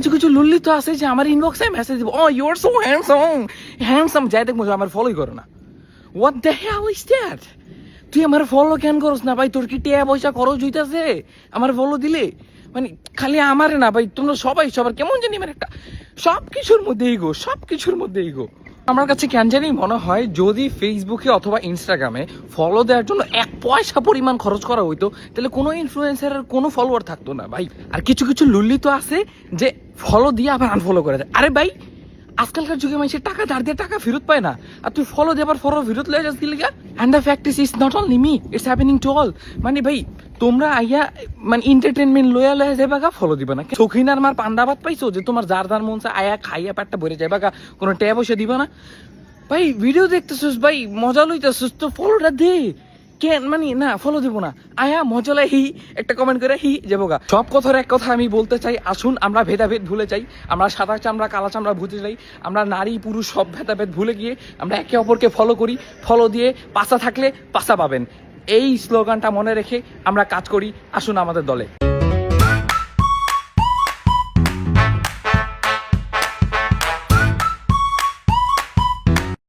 কিছু কিছু লুল্লি তো আছে যে আমার ইনবক্সে মেসেজ দিব, oh you are so handsome যাই দেখবো আমার ফলোই করো না। What the hell is that? তুই আমার ফলো কেন করস না ভাই? তোর কি টিয়া পয়সা খরচ হইতাছে আমার ফলো দিলে? মানে খালি আমারে না ভাই, তোমরা সবাই সবার কেমন জানি মানে একটা সব কিছুর মধ্যে ইগো। আমার কাছে কেন জানি মনে হয় যদি ফেসবুকে অথবা ইনস্টাগ্রামে ফলো দেওয়ার জন্য 1 পয়সা পরিমাণ খরচ করা হইতো তাহলে কোনো ইনফ্লুয়েন্সারের কোনো ফলোয়ার থাকতো না ভাই। আর কিছু কিছু লুল্লি তো আছে যে ফলো দিয়ে আবার আনফলো করে দেয়। আরে ভাই, আজকালকার যুগে মানুষের টাকা ধার দিয়ে টাকা ফেরত পায় না, আর তুই ফলো দেবার ফলো ফেরত লয়ে যাস দিলে। And the fact is not only me, it's happening to all. মানে ভাই তোমরা আইয়া মানে এন্টারটেনমেন্ট লয়া যাবা গা, ফলো দিবা না। শৌখিনার মার পান্ডাবাদ পাইছো যে তোমার যার মন চায় আয়া খাইয়া পেটটা ভরে যাবা গা, কোনো ট্যাব বসে দিবা না। ভাই ভিডিও দেখতেছিস ভাই, মজা লইতেছিস তো ফলোটা দে। কেন মানে না ফলো দিব না, আয়া মজা লাই হি একটা কমেন্ট করে হি যাবো গা। সব কথার এক কথা আমি বলতে চাই, আসুন আমরা ভেদাভেদ ভুলে যাই। আমরা সাদা চামড়া কালা চামড়া ভুলে যাই। আমরা নারী পুরুষ সব ভেদাভেদ ভুলে গিয়ে আমরা একে অপরকে ফলো করি। ফলো দিয়ে পাশা থাকলে পাশা পাবেন, এই স্লোগানটা মনে রেখে আমরা কাজ করি। আসুন আমাদের দলে।